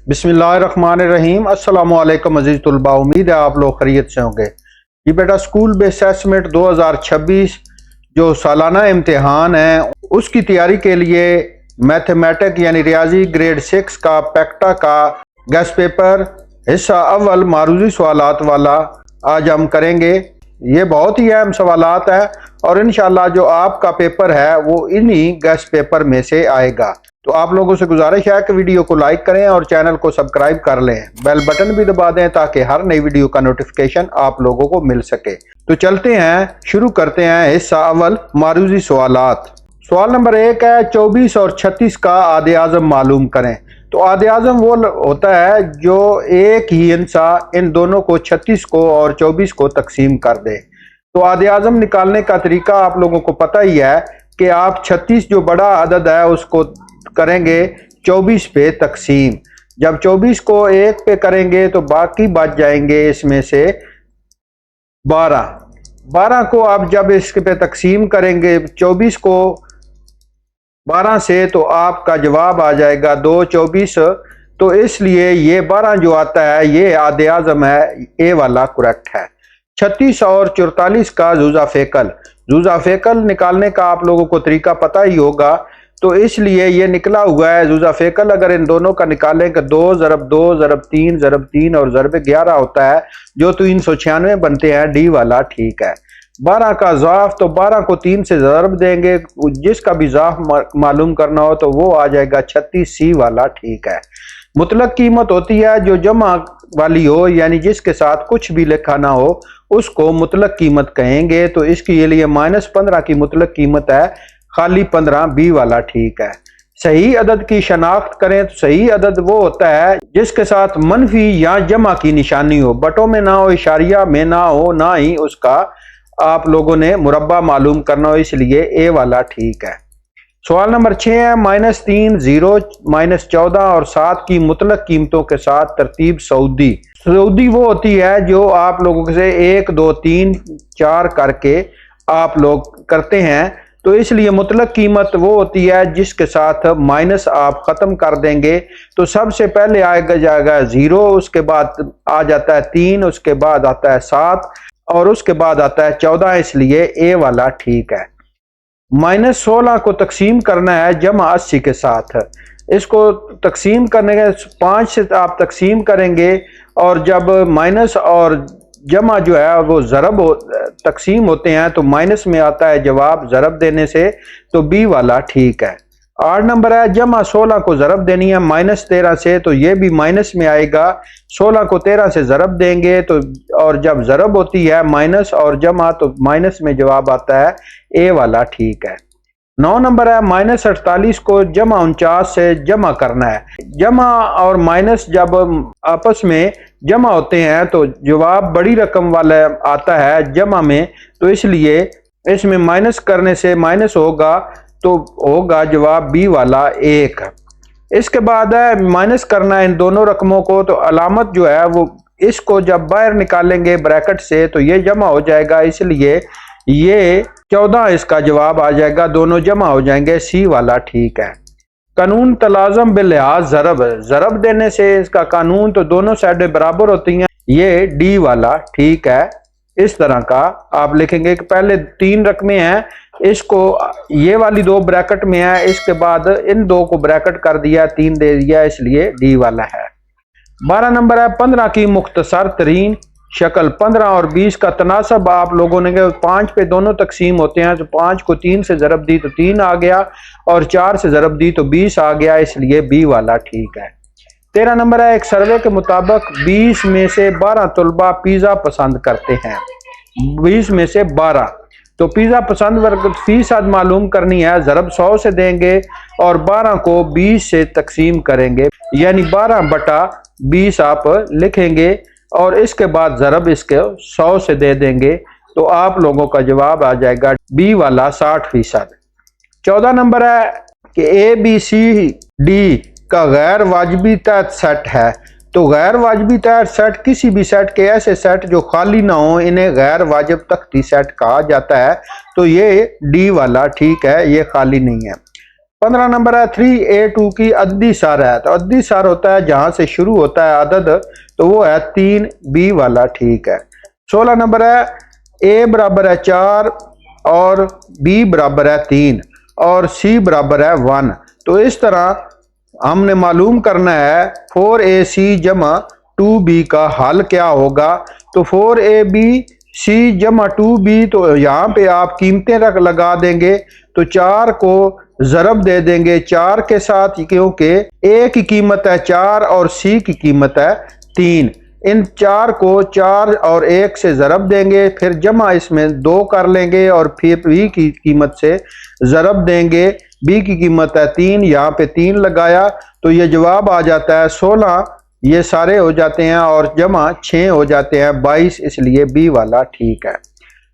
बिस्मिल्लाहिर्रहमानिर्रहीम। अस्सलामु अलैकुम अज़ीज़ तुलबा, उम्मीद है आप लोग खैरियत से होंगे। जी बेटा, स्कूल बेस्ड असेसमेंट 2026 जो सालाना इम्तिहान है उसकी तैयारी के लिए मैथमेटिक यानी रियाजी ग्रेड 6 का पैक्टा का गेस्ट पेपर हिस्सा अव्वल मारूजी सवालात वाला आज हम करेंगे। ये बहुत ही अहम सवालात है और इंशाल्लाह जो आपका पेपर है वो इन्हीं गेस्ट पेपर में से आएगा। तो आप लोगों से गुजारिश है कि वीडियो को लाइक करें और चैनल को सब्सक्राइब कर लें, बेल बटन भी दबा दें ताकि हर नई वीडियो का नोटिफिकेशन आप लोगों को मिल सके। तो चलते हैं, शुरू करते हैं हिस्सा अव्वल मारूजी सवालात। सवाल नंबर 1 है 24 और 36 का आदे आज़म मालूम करें। तो आदे आज़म वो होता है जो एक ही हिस्सा इन दोनों को 36 को और 24 को तकसीम कर दे। तो आदे आज़म निकालने का तरीका आप लोगों को पता ही है कि आप 36 जो बड़ा अदद है उसको करेंगे 24 पे तकसीम। जब 24 को 1 पे करेंगे तो बाकी बच जाएंगे इसमें से 12 को आप जब इसके पे तकसीम करेंगे 24 को 12 से तो आपका जवाब आ जाएगा 2/24। तो इसलिए ये 12 जो आता है ये आदे आज़म है, ए वाला करेक्ट है। 36 और 44 का जूजा फेकल निकालने का आप लोगों को तरीका पता ही होगा। तो इसलिए ये निकला हुआ है जूजा फेकल। अगर इन दोनों का निकालें कि 2 ज़रब 2 ज़रब 3 ज़रब 3 और ज़रब 11 होता है जो 396 बनते हैं, डी वाला ठीक है। 12 का ज़ाफ, तो 12 को 3 से ज़रब देंगे, जिसका भी ज़ाफ मालूम करना हो तो वो आ जाएगा 36, सी वाला ठीक है। मुतलक कीमत होती है जो जमा वाली हो यानी जिसके साथ कुछ भी लिखा ना हो उसको मुतलक कीमत कहेंगे। तो इसके लिए -15 की मुतलक कीमत है, खाली 15, बी वाला ठीक है। सही अदद की शनाख्त करें तो सही अदद वो होता है जिसके साथ मनफी या जमा की निशानी हो, बटों में ना हो, इशारिया में ना हो, ना ही उसका आप लोगों ने मुरब्बा मालूम करना हो, इसलिए ए वाला ठीक है। सवाल नंबर 6 है -3, 0, -14 और 7 की मुतलक कीमतों के साथ तरतीब सऊदी वो होती है जो आप लोगों से 1 2 3 4 करके आप लोग करते हैं। तो इसलिए मुतलक कीमत वो होती है जिसके साथ माइनस आप ख़त्म कर देंगे। तो सबसे पहले आएगा जाएगा 0, उसके बाद आ जाता है 3, उसके बाद आता है 7 और उसके बाद आता है 14, इसलिए ए वाला ठीक है। -16 को तकसीम करना है जमा 80 के साथ। इसको तकसीम करने के 5 से आप तकसीम करेंगे और जब माइनस और जमा जो है वो ज़रब तकसीम होते हैं तो माइनस में आता है जवाब ज़रब देने से, तो बी वाला ठीक है। 8 नंबर है जमा 16 को ज़रब देनी है -13 से, तो ये भी माइनस में आएगा। 16 को 13 से ज़रब देंगे तो और जब ज़रब होती है माइनस और जमा तो माइनस में जवाब आता है, ए वाला ठीक है। 9 नंबर है -48 को जमा 49 से जमा करना है। जमा और माइनस जब आपस में जमा होते हैं तो जवाब बड़ी रकम वाला आता है जमा में, तो इसलिए इसमें माइनस करने से माइनस होगा तो होगा जवाब बी वाला 1। इसके बाद है माइनस करना है इन दोनों रकमों को, तो अलामत जो है वो इसको जब बाहर निकालेंगे ब्रैकेट से तो ये जमा हो जाएगा, इसलिए ये 14 इसका जवाब आ जाएगा, दोनों जमा हो जाएंगे, सी वाला ठीक है। कानून तलाज़म बिलिहाज ज़रब देने से इसका कानून तो दोनों साइडें बराबर होती हैं, ये डी वाला ठीक है। इस तरह का आप लिखेंगे कि पहले 3 रकमें हैं, इसको ये वाली 2 ब्रैकेट में है, इसके बाद इन 2 को ब्रैकेट कर दिया, 3 दे दिया, इसलिए डी वाला है। 12 नंबर है 15 की मुख्तसर तरीन शक्ल। 15 और 20 का तनासब आप लोगों ने 5 पे दोनों तकसीम होते हैं, तो 5 को 3 से ज़रब दी तो 3 आ गया और 4 से ज़रब दी तो 20 आ गया, इसलिए बी वाला ठीक है। 13 नंबर है एक सर्वे के मुताबिक 20 में से 12 तलबा पिज़्ज़ा पसंद करते हैं। 20 में से 12, तो पिज़्ज़ा पसंद फीसद मालूम करनी है, ज़रब 100 से देंगे और 12 को 20 से तकसीम करेंगे, यानी 12/20 आप लिखेंगे और इसके बाद ज़रब इसके 100 से दे देंगे, तो आप लोगों का जवाब आ जाएगा बी वाला 60%। 14 नंबर है कि ए बी सी डी का गैर वाजबी तहत सेट है। तो गैर वाजबी तहत सेट किसी भी सेट के ऐसे सेट जो खाली ना हो, इन्हें गैर वाजिब तख्ती सेट कहा जाता है। तो ये डी वाला ठीक है, ये खाली नहीं है। 15 नंबर है 3a2 की अद्दी सर है। तो अद्दी सर होता है जहां से शुरू होता है अदद, तो वो है 3b वाला ठीक है। 16 नंबर है a बराबर है 4 और b बराबर है 3 और c बराबर है 1। तो इस तरह हमने मालूम करना है 4ac जमा 2b का हल क्या होगा। तो 4abc जमा 2b, तो यहाँ पे आप कीमतें लगा देंगे। तो 4 को ज़रब दे देंगे 4 के साथ, क्योंकि a की कीमत है 4 और c की कीमत है 3। इन 4 को 4 और 1 से ज़रब देंगे, फिर जमा इसमें 2 कर लेंगे और फिर b की कीमत से ज़रब देंगे। b की कीमत है 3, यहाँ पे 3 लगाया तो ये जवाब आ जाता है 16। ये सारे हो जाते हैं और जमा 6 हो जाते हैं 22, इसलिए b वाला ठीक है।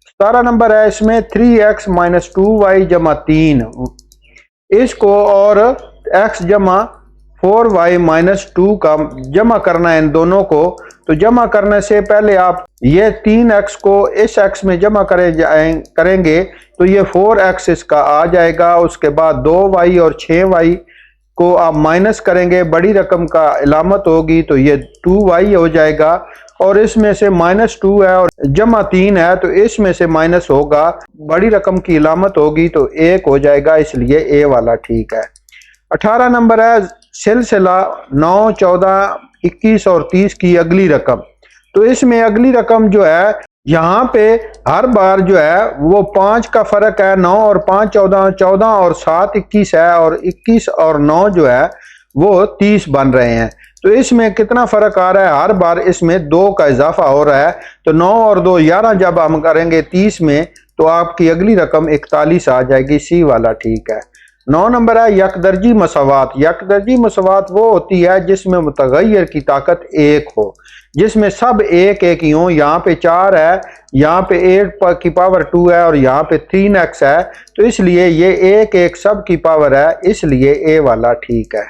17 नंबर है इसमें 3x माइनस 2y जमा 3, इसको और x जमा 4y माइनस 2 का जमा करना है इन दोनों को। तो जमा करने से पहले आप ये 3x को इस x में जमा करेंगे तो ये 4x इसका आ जाएगा। उसके बाद 2y और 6y को आप माइनस करेंगे, बड़ी रकम का इलामत होगी तो ये 2y हो जाएगा। और इसमें से -2 है और जमा 3 है, तो इसमें से माइनस होगा, बड़ी रकम की इलामत होगी तो 1 हो जाएगा, इसलिए a वाला ठीक है। 18 नंबर है सिलसिला 9, 14, 21 और 30 की अगली रकम। तो इसमें अगली रकम जो है यहाँ पे हर बार जो है वो 5 का फर्क है। 9 और 5 14, 14 और 7 21 है और 21 और 9 जो है वो 30 बन रहे हैं। तो इसमें कितना फर्क आ रहा है, हर बार इसमें 2 का इजाफा हो रहा है। तो 9 और 2 11 जब हम करेंगे 30 में तो आपकी अगली रकम 41 आ जाएगी, सी वाला ठीक है। 9 नंबर है यकदर्जी मसावात। यकदर्जी मसावात वो होती है जिसमें मुतगय्यर की ताकत 1 हो, जिसमें सब 1 1 ही हो। यहाँ पे 4 है, यहाँ पे 8 की पावर 2 है और यहाँ पे 3x है, तो इसलिए ये 1 1 सब की पावर है, इसलिए a वाला ठीक है।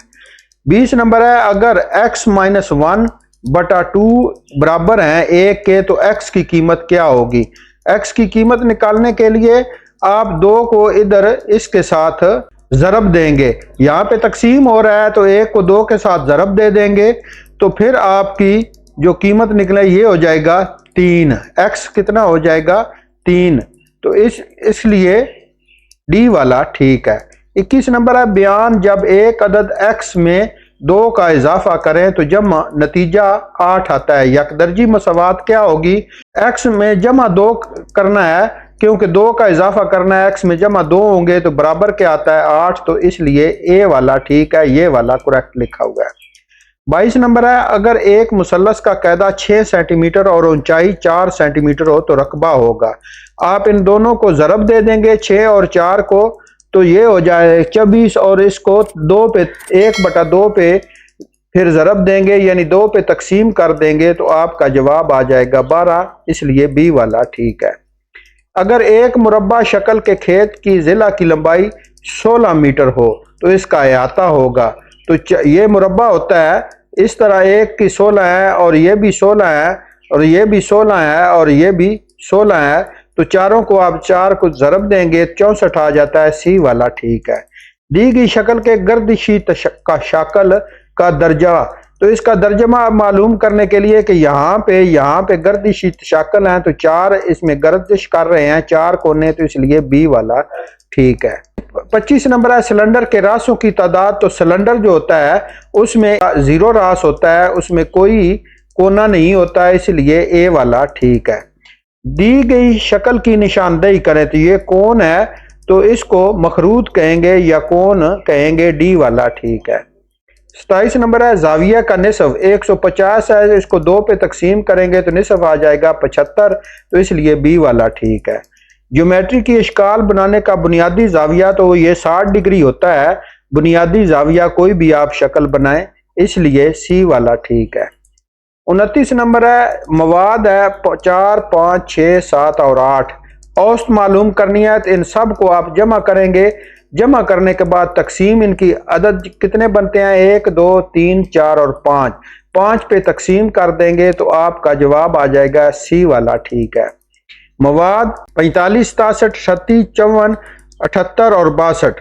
20 नंबर है अगर x माइनस 1 बटा 2 बराबर हैं 1 के, तो x की कीमत क्या होगी। x की कीमत निकालने के लिए आप 2 को इधर इसके साथ ज़रब देंगे, यहाँ पे तकसीम हो रहा है तो 1 को 2 के साथ ज़रब दे देंगे, तो फिर आपकी जो कीमत निकले ये हो जाएगा 3। x कितना हो जाएगा 3, तो इसलिए d वाला ठीक है। 21 नंबर है बयान जब एक अदद x में 2 का इजाफा करें तो जमा नतीजा 8 आता है। यकदर्जी मसावात क्या होगी, x में जमा 2 करना है, क्योंकि 2 का इजाफा करना है, x में जमा 2 होंगे तो बराबर क्या आता है 8, तो इसलिए a वाला ठीक है, ये वाला करेक्ट लिखा हुआ है। 22 नंबर है अगर एक मुसल्लस का कैदा 6 सेंटीमीटर और ऊंचाई 4 सेंटीमीटर हो तो रकबा होगा। आप इन दोनों को ज़रब दे देंगे 6 और 4 को, तो ये हो जाए 24 और इसको 2 पे 1/2 पे फिर ज़रब देंगे, यानी 2 पे तकसीम कर देंगे तो आपका जवाब आ जाएगा 12, इसलिए बी वाला ठीक है। अगर एक मुरब्बा शक्ल के खेत की ज़िला की लंबाई 16 मीटर हो तो इसका अहाता होगा। तो ये मुरब्बा होता है इस तरह, एक की 16 है और ये भी 16 है और ये भी 16 है और ये भी 16 है, तो चारों को आप 4 को ज़रब देंगे 64 आ जाता है, सी वाला ठीक है। दी गई शक्ल के गर्दिशी का शक्ल का दर्जा, तो इसका दर्जमा मालूम करने के लिए कि यहाँ पे गर्दिशी शक्ल है तो 4 इसमें गर्दिश कर रहे हैं 4 कोने, तो इसलिए बी वाला ठीक है। 25 नंबर है सिलेंडर के रासों की तादाद। तो सिलेंडर जो होता है उसमें 0 रास होता है, उसमें कोई कोना नहीं होता है, इसलिए ए वाला ठीक है। दी गई शक्ल की निशानदेही करें, तो ये कौन है, तो इसको मखरूत कहेंगे या कौन कहेंगे, डी वाला ठीक है। 27 नंबर है जाविया का निसफ 150 है, इसको 2 पे तकसीम करेंगे तो निसफ आ जाएगा 75, तो इसलिए बी वाला ठीक है। ज्योमेट्री की इश्काल बनाने का बुनियादी जाविया तो ये 60 डिग्री होता है, बुनियादी जाविया कोई भी आप शक्ल बनाएं, इसलिए सी वाला ठीक है। 29 नंबर है मवाद है 4 5 6 7 और 8, औसत मालूम करनी है, तो इन सब को आप जमा करेंगे, जमा करने के बाद तकसीम इनकी अदद कितने बनते हैं 1 2 3 4 और 5, 5 पे तकसीम कर देंगे तो आपका जवाब आ जाएगा सी वाला ठीक है। मवाद 45 67 36 54 78 और 62,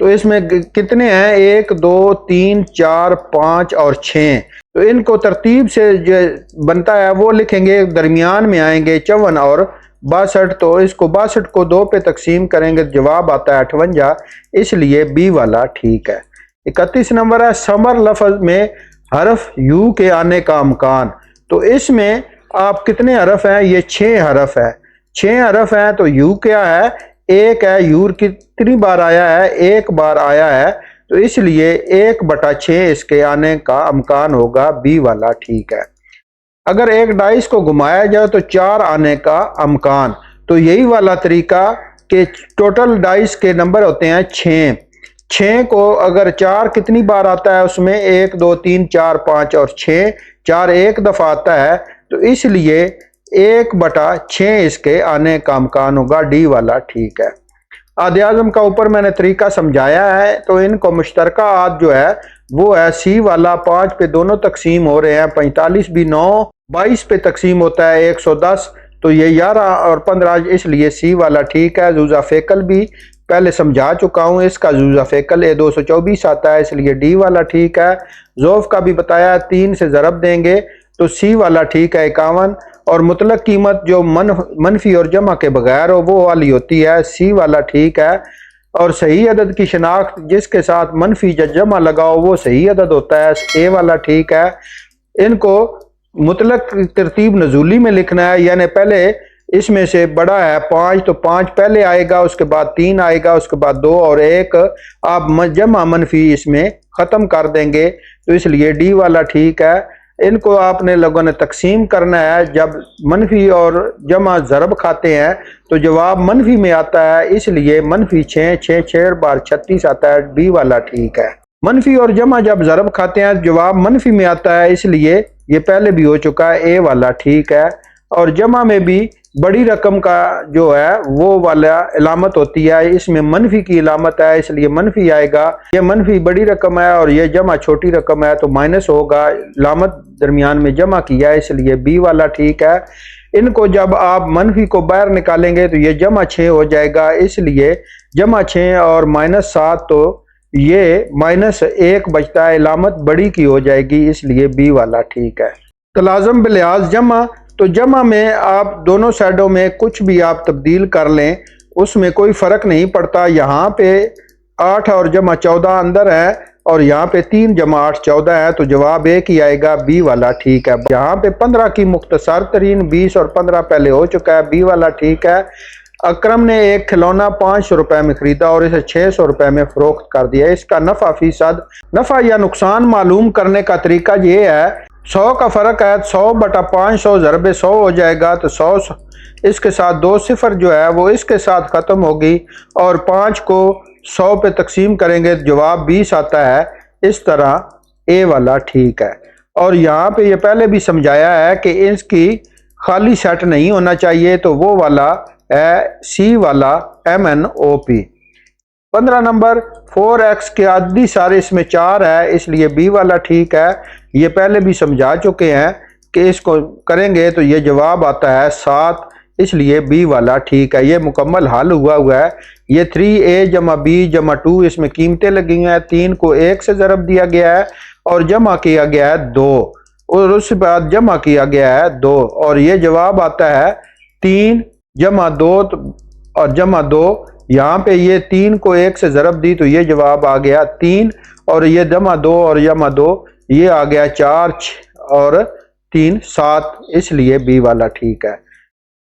तो इसमें कितने हैं 1 2 3 4 5 और 6। तो इनको तरतीब से जो बनता है वो लिखेंगे, दरमियान में आएंगे 54 और 62। तो इसको 62 को 2 पे तकसीम करेंगे, जवाब आता है 58, इसलिए बी वाला ठीक है। 31 नंबर है समर लफ्ज में हरफ यू के आने का अमकान। तो इसमें आप कितने हरफ हैं, ये 6 हरफ है, 6 हरफ हैं। तो यू क्या है, एक है, यू कितनी बार आया है, 1 बार आया है, तो इसलिए 1/6 इसके आने का अमकान होगा, बी वाला ठीक है। अगर एक डाइस को घुमाया जाए तो 4 आने का अमकान, तो यही वाला तरीका कि टोटल डाइस के नंबर होते हैं 6, 6 को अगर 4 कितनी बार आता है उसमें 1 2 3 4 5 और 6, 4 एक दफ़ा आता है, तो इसलिए 1/6 इसके आने का अमकान होगा, डी वाला ठीक है। आदे आज़म का ऊपर मैंने तरीका समझाया है, तो इनको मुश्तरका आद जो है वो है सी वाला, 5 पे दोनों तकसीम हो रहे हैं, 45 भी 9 22 पे तकसीम होता है 110, तो ये 11 और 15, इसलिए सी वाला ठीक है। जूजा फेकल भी पहले समझा चुका हूँ, इसका जूजा फेकल 224 आता है, इसलिए डी वाला ठीक है। जोफ का भी बताया 3 से ज़रब देंगे तो सी वाला ठीक है 51, और मुतलक कीमत जो मनफी और जमा के बगैर हो वो वाली होती है, सी वाला ठीक है। और सही अदद की शनाख्त जिसके साथ मनफी जमा लगाओ वो सही अदद होता है, ए वाला ठीक है। इनको मुतलक तरतीब नजूली में लिखना है, यानी पहले इसमें से बड़ा है 5 तो 5 पहले आएगा, उसके बाद 3 आएगा, उसके बाद 2 और 1 आप जमा मनफी इसमें ख़त्म कर देंगे, तो इसलिए डी वाला ठीक है। इनको आपने लोगों ने तकसीम करना है, जब मनफी और जमा ज़रब खाते हैं तो जवाब मनफी में आता है, इसलिए मनफी 6 6 6 बार 36 आता है, बी वाला ठीक है। मनफी और जमा जब ज़रब खाते हैं जवाब मनफी में आता है, इसलिए ये पहले भी हो चुका है, ए वाला ठीक है। और जमा में भी बड़ी रकम का जो है वो वाला इलामत होती है, इसमें मनफी की इलामत है, इसलिए मनफी आएगा। ये मनफी बड़ी रकम है और ये जमा छोटी रकम है, तो माइनस होगा, इलामत दरमियान में जमा किया है, इसलिए बी वाला ठीक है। इनको जब आप मनफी को बाहर निकालेंगे तो ये जमा 6 हो जाएगा, इसलिए जमा 6 और -7, तो ये -1 बचता है, इलामत बड़ी की हो जाएगी, इसलिए बी वाला ठीक है। तलाज़म बिलिहाज जमा, तो जमा में आप दोनों साइडों में कुछ भी आप तब्दील कर लें उसमें कोई फ़र्क नहीं पड़ता। यहाँ पे 8 और जमा 14 अंदर है और यहाँ पे 3 जमा 8 14 है, तो जवाब एक ही आएगा, बी वाला ठीक है। यहाँ पे 15 की मुख्तसर तरीन 20 और 15 पहले हो चुका है, बी वाला ठीक है। अकरम ने एक खिलौना 500 रुपए में खरीदा और इसे 600 रुपए में फरोख्त कर दिया, इसका नफ़ा फीसद, नफ़ा या नुकसान मालूम करने का तरीका ये है, 100 का फ़र्क है, 100/500 ज़रब 100 हो जाएगा, तो 100 इसके साथ 2 सिफर जो है वो इसके साथ ख़त्म होगी, और 5 को 100 पे तकसीम करेंगे तो जवाब 20 आता है, इस तरह ए वाला ठीक है। और यहाँ पे ये पहले भी समझाया है कि इसकी खाली सेट नहीं होना चाहिए, तो वो वाला है सी वाला MNOP। 15 नंबर 4x के आदि सारे इसमें 4 है, इसलिए बी वाला ठीक है। ये पहले भी समझा चुके हैं कि इसको करेंगे तो ये जवाब आता है 7, इसलिए बी वाला ठीक है। ये मुकम्मल हल हुआ है। ये 3a जमा b जमा 2 इसमें कीमतें लगी हैं, 3 को 1 से ज़रब दिया गया है और जमा किया गया है 2, और उसके बाद जमा किया गया है 2, और ये जवाब आता है 3 जमा 2 और जमा 2। यहाँ पे ये 3 को 1 से ज़रब दी तो ये जवाब आ गया 3, और ये जमा 2 और जमा 2 ये आ गया 4 और 3 7, इसलिए बी वाला ठीक है।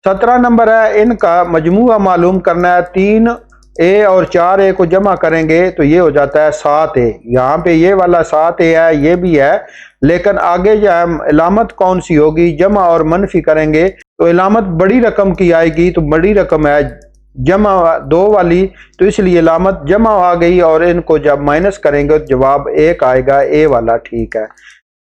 17 नंबर है, इनका मजमूआ मालूम करना है, 3a और 4a को जमा करेंगे तो ये हो जाता है 7a। यहाँ पे ये वाला 7a है, ये भी है, लेकिन आगे जो है इलामत कौन सी होगी, जमा और मनफी करेंगे तो इलामत बड़ी रकम की आएगी, तो बड़ी रकम है जमा 2 वाली, तो इसलिए इलामत जमा आ गई, और इनको जब माइनस करेंगे तो जवाब 1 आएगा, ए वाला ठीक है।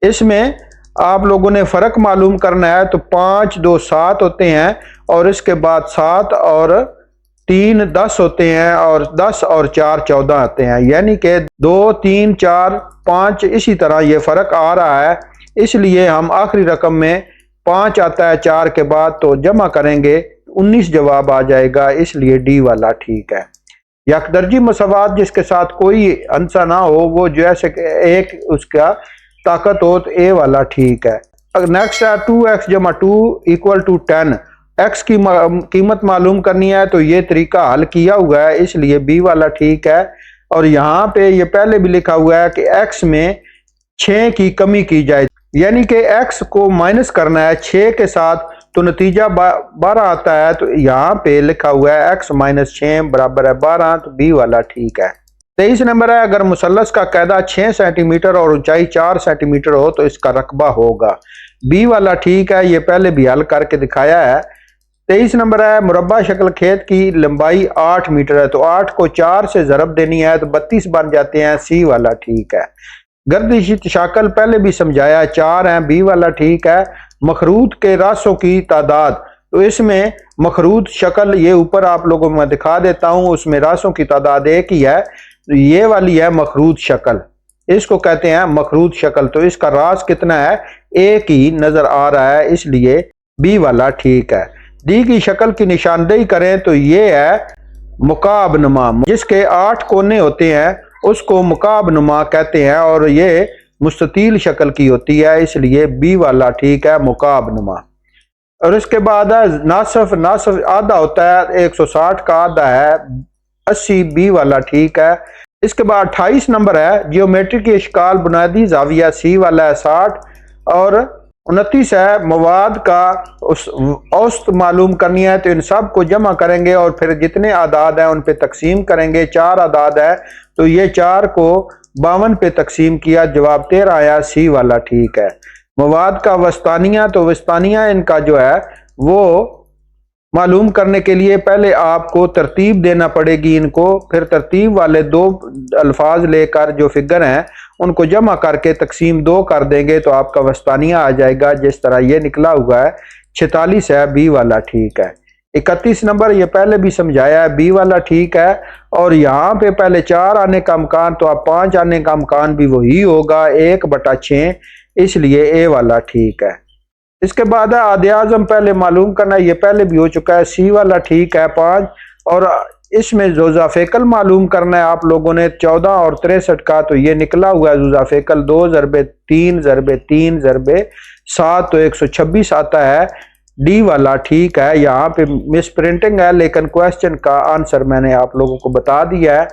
इसमें आप लोगों ने फ़र्क मालूम करना है, तो 5 2 7 होते हैं, और इसके बाद 7 और 3 10 होते हैं, और 10 और 4 14 आते हैं, यानी कि 2 3 4 5 इसी तरह ये फ़र्क आ रहा है, इसलिए हम आखिरी रकम में 5 आता है 4 के बाद, तो जमा करेंगे 19 जवाब आ जाएगा, इसलिए डी वाला ठीक है। यकदर्जी मसवात जिसके साथ कोई अंसा ना हो, वो जैसे कि एक उसका ताकत हो, तो ए वाला ठीक है। नेक्स्ट है 2x जमा 2 इक्वल टू 10। x की कीमत मालूम करनी है, तो ये तरीका हल किया हुआ है, इसलिए बी वाला ठीक है। और यहाँ पे ये पहले भी लिखा हुआ है कि x में 6 की कमी की जाए, यानी कि x को माइनस करना है 6 के साथ, तो नतीजा 12 आता है। तो यहाँ पे लिखा हुआ है x माइनस 6 बराबर है 12, तो बी वाला ठीक है। 23 नंबर है, अगर मुसल्लस का कैदा 6 सेंटीमीटर और ऊंचाई 4 सेंटीमीटर हो तो इसका रकबा होगा, बी वाला ठीक है। ये पहले भी हल करके दिखाया है। 23 नंबर है, मुरब्बा शक्ल खेत की लंबाई 8 मीटर है, तो 8 को 4 से ज़रब देनी है तो 32 बन जाते हैं, सी वाला ठीक है। गर्दिशी तशाकल पहले भी समझाया, 4 हैं, बी वाला ठीक है। मखरूत के रासों की तादाद, तो इसमें मखरूत शक्ल ये ऊपर आप लोगों को मैं दिखा देता हूँ, उसमें रासों की तादाद एक ही है, तो ये वाली है मखरूत शक्ल, इसको कहते हैं मखरूत शक्ल। तो इसका रास कितना है, एक ही नजर आ रहा है, इसलिए बी वाला ठीक है। डी की शक्ल की निशानदेही करें तो ये है मुकाब नुमा, जिसके 8 कोने होते हैं उसको मुकाब नुमा कहते हैं, और ये मुस्ततील शक्ल की होती है, इसलिए बी वाला ठीक है, मुकाब नुमा। और इसके बाद है नासफ, नासफ आधा होता है, 160 का आधा है 80, बी वाला ठीक है। इसके बाद 28 नंबर है, जियोमेट्री की इश्काल बुनियादी जाविया, सी वाला है 60। और 29 है, मवाद का औसत मालूम करनी है, तो इन सब को जमा करेंगे और फिर जितने आदाद हैं उन पे तकसीम करेंगे। 4 आदाद है, तो ये 4 को 52 पे तकसीम किया, जवाब 13 आया, सी वाला ठीक है। मवाद का वस्तानिया, तो वस्तानिया इनका जो है वो मालूम करने के लिए पहले आपको तरतीब देना पड़ेगी इनको, फिर तरतीब वाले 2 अल्फाज लेकर जो फिगर हैं उनको जमा करके तकसीम 2 कर देंगे तो आपका वस्तानिया आ जाएगा, जिस तरह ये निकला हुआ है। 46 है, बी वाला ठीक है। 31 नंबर ये पहले भी समझाया है, बी वाला ठीक है। और यहाँ पे पहले 4 आने का अमकान, तो अब 5 आने का अमकान भी वही होगा, 1/6, इसलिए ए वाला ठीक है। इसके बाद है आदे आज़म पहले मालूम करना, ये पहले भी हो चुका है, सी वाला ठीक है 5। और इसमें जोज़ाफ़ेकल मालूम करना है आप लोगों ने 14 और 63 का, तो ये निकला हुआ है जोज़ाफ़ेकल 2 ज़रबे 3 ज़रबे 3 ज़रबे 7, तो 126 आता है, डी वाला ठीक है। यहाँ पे मिस प्रिंटिंग है, लेकिन क्वेश्चन का आंसर मैंने आप लोगों को बता दिया है।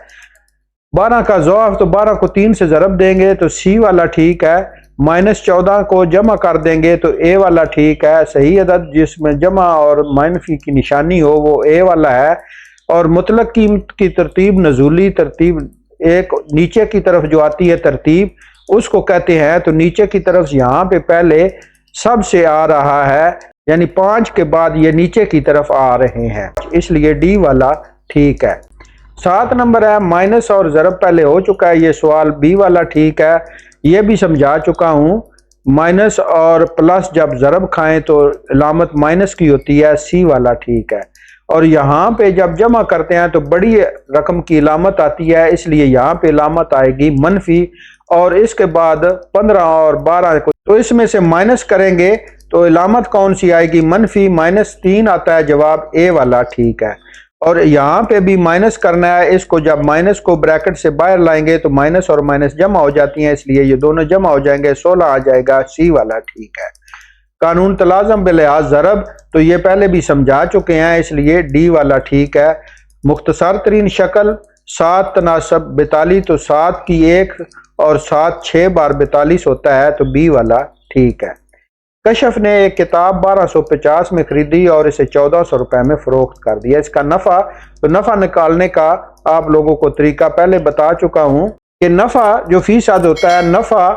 12 का ज़ौफ़, तो 12 को 3 से ज़रब देंगे तो सी वाला ठीक है। -14 को जमा कर देंगे तो ए वाला ठीक है। सही अदद जिसमें जमा और माइनफी की निशानी हो वो ए वाला है। और मुतलक कीमत की तरतीब नजूली तरतीब, एक नीचे की तरफ जो आती है तरतीब उसको कहते हैं। तो नीचे की तरफ यहाँ पे पहले सबसे आ रहा है, यानी 5 के बाद ये नीचे की तरफ आ रहे हैं, इसलिए डी वाला ठीक है। 7 नंबर है, माइनस और ज़रब पहले हो चुका है ये सवाल, बी वाला ठीक है। ये भी समझा चुका हूँ, माइनस और प्लस जब ज़रब खाएं तो इलामत माइनस की होती है, सी वाला ठीक है। और यहाँ पे जब जमा करते हैं तो बड़ी रकम की इलामत आती है, इसलिए यहाँ पे इलामत आएगी मनफी। और इसके बाद 15 और 12 को, तो इसमें से माइनस करेंगे तो इलामत कौन सी आएगी, मनफी, -3 आता है, जवाब ए वाला ठीक है। और यहाँ पे भी माइनस करना है, इसको जब माइनस को ब्रैकेट से बाहर लाएंगे तो माइनस और माइनस जमा हो जाती हैं, इसलिए ये दोनों जमा हो जाएंगे, 16 आ जाएगा, सी वाला ठीक है। कानून तलाज़म बिलिहाज ज़रब, तो ये पहले भी समझा चुके हैं, इसलिए डी वाला ठीक है। मुख्तसर तरीन शक्ल 7 तनासब 42, तो 7 की 1 और 7 6 बार 42 होता है, तो बी वाला ठीक है। कशफ ने एक किताब 1250 में खरीदी और इसे 1400 रुपए में फरोख्त कर दिया। इसका नफ़ा, तो नफ़ा निकालने का आप लोगों को तरीका पहले बता चुका हूँ कि नफ़ा जो फीसद होता है, नफ़ा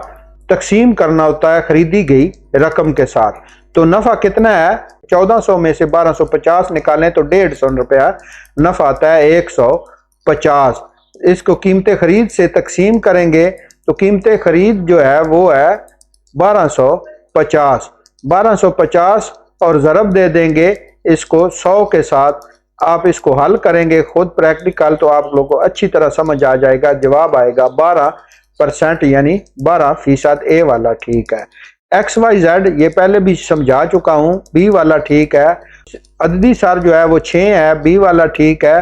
तकसीम करना होता है खरीदी गई रकम के साथ। तो नफ़ा कितना है, 1400 में से 1250 निकालें तो 150 रुपया नफ़ा आता है, 150। इसको कीमत खरीद से तकसीम करेंगे तो कीमत खरीद जो है वो है 1250। 1250 और ज़रब दे देंगे इसको 100 के साथ। आप इसको हल करेंगे खुद प्रैक्टिकल, तो आप लोगों को अच्छी तरह समझ आ जाएगा। जवाब आएगा 12% यानी 12%, ए वाला ठीक है। XYZ ये पहले भी समझा चुका हूँ, बी वाला ठीक है। अददी सर जो है वो 6 है, बी वाला ठीक है।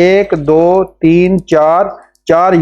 1، 2، 3، 4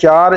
4،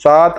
7،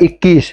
21